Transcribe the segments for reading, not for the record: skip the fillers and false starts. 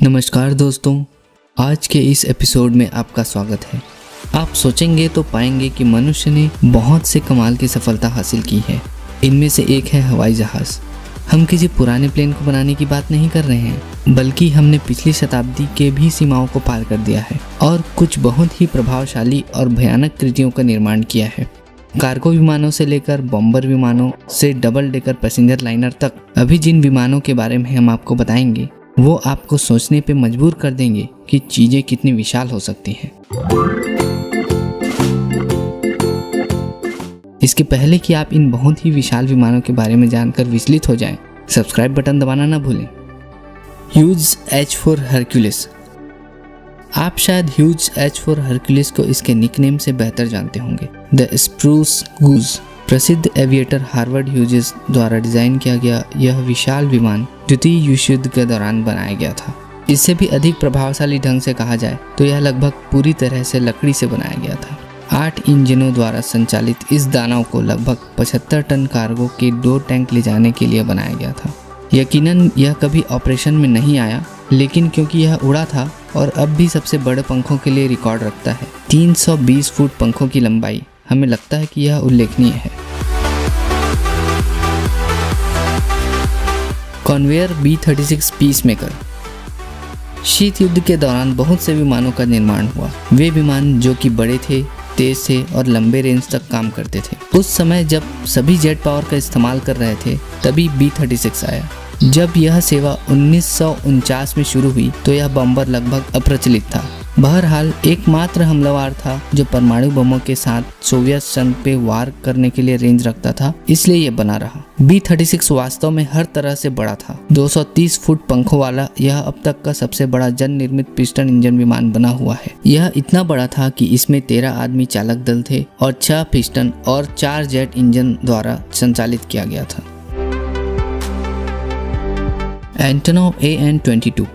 नमस्कार दोस्तों, आज के इस एपिसोड में आपका स्वागत है। आप सोचेंगे तो पाएंगे कि मनुष्य ने बहुत से कमाल की सफलता हासिल की है। इनमें से एक है हवाई जहाज़। हम किसी पुराने प्लेन को बनाने की बात नहीं कर रहे हैं, बल्कि हमने पिछली शताब्दी के भी सीमाओं को पार कर दिया है और कुछ बहुत ही प्रभावशाली और भयानक कृतियों का निर्माण किया है। कार्गो विमानों से लेकर बॉम्बर विमानों से डबल डेकर पैसेंजर लाइनर तक, अभी जिन विमानों के बारे में हम आपको बताएंगे वो आपको सोचने पे मजबूर कर देंगे कि चीजें कितनी विशाल हो सकती हैं। इसके पहले कि आप इन बहुत ही विशाल विमानों के बारे में जानकर विचलित हो जाएं, सब्सक्राइब बटन दबाना ना भूलें। Huge H-4 Hercules. आप शायद ह्यूज H-4 हरक्यूलिस को इसके निकनेम से बेहतर जानते होंगे, द स्प्रूस गूज। प्रसिद्ध एविएटर हार्वर्ड ह्यूजेस द्वारा डिजाइन किया गया यह विशाल विमान द्वितीय विश्व युद्ध के दौरान बनाया गया था। इससे भी अधिक प्रभावशाली ढंग से कहा जाए तो यह लगभग पूरी तरह से लकड़ी से बनाया गया था। 8 इंजनों द्वारा संचालित इस दानव को लगभग 75 टन कार्गो के 2 टैंक ले जाने के लिए बनाया गया था। यकीनन यह कभी ऑपरेशन में नहीं आया, लेकिन क्योंकि यह उड़ा था और अब भी सबसे बड़े पंखों के लिए रिकॉर्ड रखता है, 320 फुट पंखों की लंबाई, हमें लगता है कि यह उल्लेखनीय है। Conveyor B-36 peacemaker. शीत युद्ध के दौरान बहुत से विमानों का निर्माण हुआ। वे विमान जो कि बड़े थे, तेज थे और लंबे रेंज तक काम करते थे। उस समय जब सभी जेट पावर का इस्तेमाल कर रहे थे, तभी B-36 आया। जब यह सेवा 1949 में शुरू हुई तो यह बम्बर लगभग अप्रचलित था। बहरहाल एकमात्र हमलावर था जो परमाणु बमों के साथ सोवियत संघ पे वार करने के लिए रेंज रखता था, इसलिए यह बना रहा। B-36 वास्तव में हर तरह से बड़ा था। 230 फुट पंखों वाला यह अब तक का सबसे बड़ा जन निर्मित पिस्टन इंजन विमान बना हुआ है। यह इतना बड़ा था कि इसमें 13 आदमी चालक दल थे और 6 पिस्टन और 4 जेट इंजन द्वारा संचालित किया गया था। Antonov AN-22।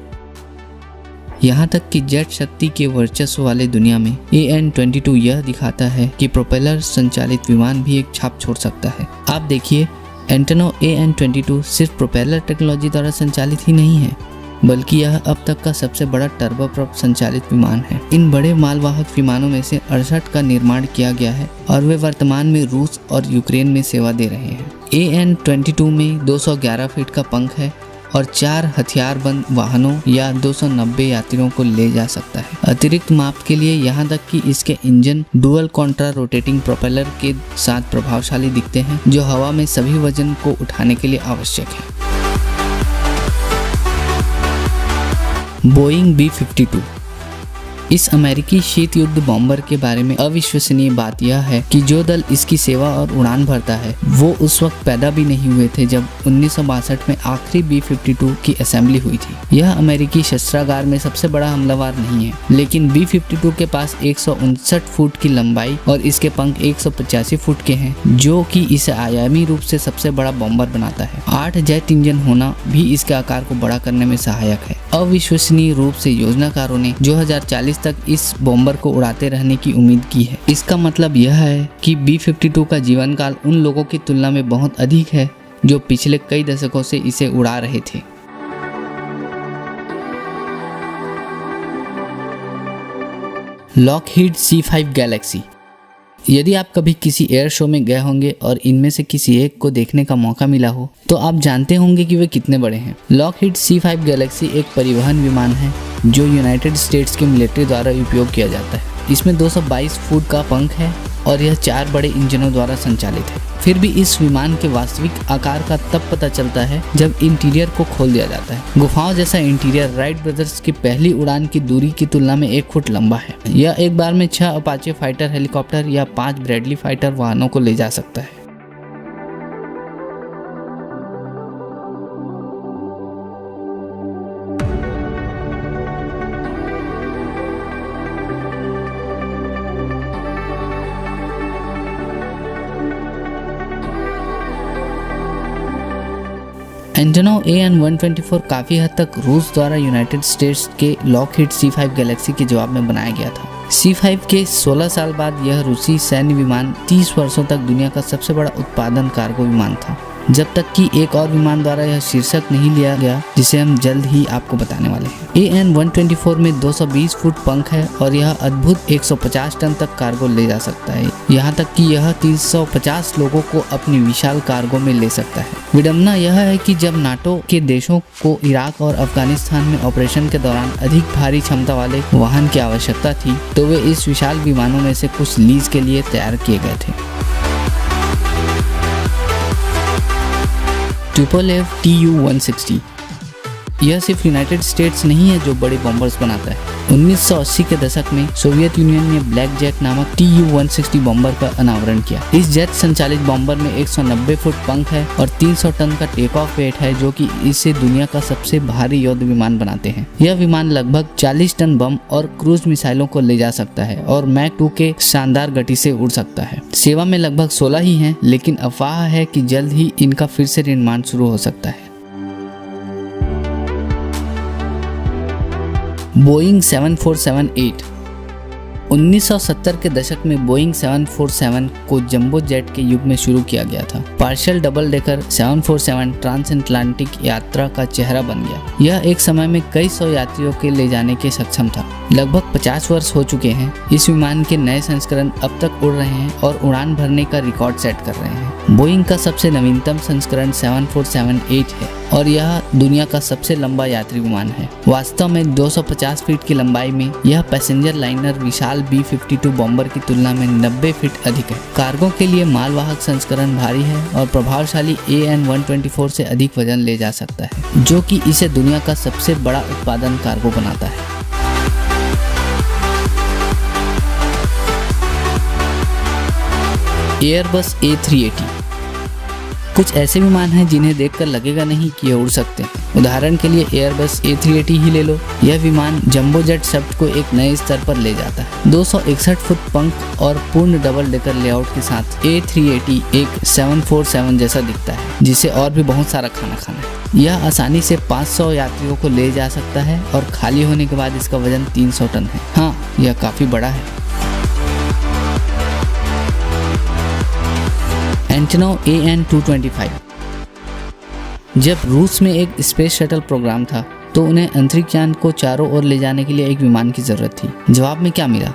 यहाँ तक कि जेट शक्ति के वर्चस्व वाले दुनिया में AN-22 यह दिखाता है कि प्रोपेलर संचालित विमान भी एक छाप छोड़ सकता है। आप देखिए, एंटोनोव AN-22 सिर्फ प्रोपेलर टेक्नोलॉजी द्वारा संचालित ही नहीं है, बल्कि यह अब तक का सबसे बड़ा टर्बोप्रॉप संचालित विमान है। इन बड़े मालवाहक विमानों में से 68 का निर्माण किया गया है और वे वर्तमान में रूस और यूक्रेन में सेवा दे रहे हैं। AN-22 में 211 फीट का पंख है और 4 हथियारबंद वाहनों या 290 यात्रियों को ले जा सकता है। अतिरिक्त माप के लिए यहाँ तक कि इसके engine dual Contra rotating propeller के साथ प्रभावशाली दिखते हैं, जो हवा में सभी वजन को उठाने के लिए आवश्यक है। Boeing B-52। इस अमेरिकी शीत युद्ध बॉम्बर के बारे में अविश्वसनीय बात यह है कि जो दल इसकी सेवा और उड़ान भरता है वो उस वक्त पैदा भी नहीं हुए थे जब 1962 में आखिरी B-52 की असेंबली हुई थी। यह अमेरिकी शस्त्रागार में सबसे बड़ा हमलावर नहीं है, लेकिन B-52 के पास 159 फुट की लंबाई और इसके पंख 185 फुट के हैं, जो कि इसे आयामी रूप से सबसे बड़ा बॉम्बर बनाता है। 8 जेट इंजन होना भी इसके आकार को बड़ा करने में सहायक है। अविश्वसनीय रूप से योजनाकारों ने 2040 तक इस बॉम्बर को उड़ाते रहने की उम्मीद की है। इसका मतलब यह है कि B-52 का जीवन काल उन लोगों की तुलना में बहुत अधिक है जो पिछले कई दशकों से इसे उड़ा रहे थे। Lockheed C-5 Galaxy. यदि आप कभी किसी एयर शो में गए होंगे और इनमें से किसी एक को देखने का मौका मिला हो तो आप जानते होंगे कि वे कितने बड़े हैं। लॉकहीड C-5 गैलेक्सी एक परिवहन विमान है जो यूनाइटेड स्टेट्स के मिलिट्री द्वारा उपयोग किया जाता है। इसमें 222 फुट का पंख है और यह 4 बड़े इंजनों द्वारा संचालित है। फिर भी इस विमान के वास्तविक आकार का तब पता चलता है जब इंटीरियर को खोल दिया जाता है। गुफाओं जैसा इंटीरियर राइट ब्रदर्स की पहली उड़ान की दूरी की तुलना में 1 फुट लंबा है। यह एक बार में 6 अपाचे फाइटर हेलीकॉप्टर या 5 ब्रैडली फाइटर वाहनों को ले जा सकता है। एंटोनोव AN-124 काफ़ी हद तक रूस द्वारा यूनाइटेड स्टेट्स के लॉकहीड C-5 गैलेक्सी के जवाब में बनाया गया था। C-5 के 16 साल बाद यह रूसी सैन्य विमान 30 वर्षों तक दुनिया का सबसे बड़ा उत्पादन कार्गो विमान था। जब तक कि एक और विमान द्वारा यह शीर्षक नहीं लिया गया, जिसे हम जल्द ही आपको बताने वाले हैं। AN-124 में 220 फुट पंख है और यह अद्भुत 150 टन तक कार्गो ले जा सकता है। यहाँ तक कि यह 350 लोगों को अपनी विशाल कार्गो में ले सकता है। विडंबना यह है कि जब नाटो के देशों को इराक और अफगानिस्तान में ऑपरेशन के दौरान अधिक भारी क्षमता वाले वाहन की आवश्यकता थी, तो वे इस विशाल विमानों में से कुछ लीज के लिए तैयार किए गए थे। Tupolev Tu-160 यह सिर्फ यूनाइटेड स्टेट्स नहीं है जो बड़े बॉम्बर्स बनाता है। 1980 के दशक में सोवियत यूनियन ने ब्लैक जैक नामक Tu-160 बॉम्बर का अनावरण किया। इस जेट संचालित बॉम्बर में 190 फुट पंख है और 300 टन का टेक ऑफ वेट है, जो कि इसे दुनिया का सबसे भारी युद्ध विमान बनाते हैं। यह विमान लगभग 40 टन बम और क्रूज मिसाइलों को ले जा सकता है और मैक 2 के शानदार गति से उड़ सकता है। सेवा में लगभग 16 ही हैं, लेकिन अफवाह है कि जल्द ही इनका फिर से निर्माण शुरू हो सकता है। बोइंग 7478 1970 के दशक में बोइंग 747 को जंबो जेट के युग में शुरू किया गया था। Partial double decker 747 transatlantic यात्रा का चेहरा बन गया। यह एक समय में कई सौ यात्रियों के ले जाने के सक्षम था। लगभग 50 वर्ष हो चुके हैं। इस विमान के नए संस्करण अब तक उड़ रहे हैं और उड़ान भरने का रिकॉर्ड सेट कर रहे हैं। बोइंग का सबसे नवीनतम संस्करण 7478 है और यह दुनिया का सबसे लंबा यात्री विमान है। वास्तव में 250 फीट की लंबाई में यह पैसेंजर लाइनर विशाल B-52 बॉम्बर की तुलना में 90 फीट अधिक है। कार्गो के लिए मालवाहक संस्करण भारी है और प्रभावशाली AN-124 से अधिक वजन ले जा सकता है, जो कि इसे दुनिया का सबसे बड़ा उत्पादन कार्गो बनाता है। एयरबस A380 कुछ ऐसे विमान हैं जिन्हें देखकर लगेगा नहीं कि ये उड़ सकते हैं। उदाहरण के लिए एयरबस A380 ही ले लो। यह विमान जंबो जेट शब्द को एक नए स्तर पर ले जाता है। 261 फुट पंख और पूर्ण डबल डेकर लेआउट के साथ A380 एक 747 जैसा दिखता है, जिसे और भी बहुत सारा खाना खाना है। यह आसानी से 500 यात्रियों को ले जा सकता है और खाली होने के बाद इसका वजन 300 टन है। हाँ, यह काफी बड़ा है। एंटोनोव AN-225 जब रूस में एक स्पेस शटल प्रोग्राम था, तो उन्हें अंतरिक्ष यान को चारों ओर ले जाने के लिए एक विमान की जरूरत थी। जवाब में क्या मिला?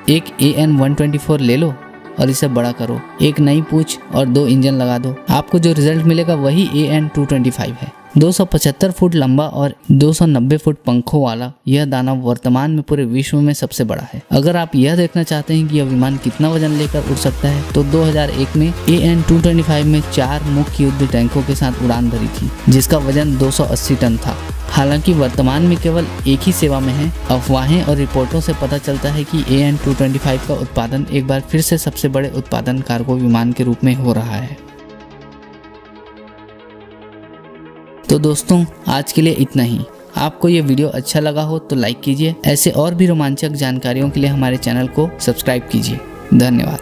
एक AN-124 ले लो और इसे बड़ा करो, एक नई पूंछ और 2 इंजन लगा दो। आपको जो रिजल्ट मिलेगा वही AN-225 है। 275 फुट लंबा और 290 फुट पंखों वाला यह दानव वर्तमान में पूरे विश्व में सबसे बड़ा है। अगर आप यह देखना चाहते हैं कि यह विमान कितना वजन लेकर उड़ सकता है, तो 2001 में AN-225 में 4 मुख्य युद्ध टैंकों के साथ उड़ान भरी थी, जिसका वजन 280 टन था। हालांकि वर्तमान में केवल एक ही सेवा में है। अफवाहें और रिपोर्टों से पता चलता है कि AN-225 का उत्पादन एक बार फिर से सबसे बड़े उत्पादन कार्गो विमान के रूप में हो रहा है। तो दोस्तों, आज के लिए इतना ही। आपको ये वीडियो अच्छा लगा हो तो लाइक कीजिए। ऐसे और भी रोमांचक जानकारियों के लिए हमारे चैनल को सब्सक्राइब कीजिए। धन्यवाद।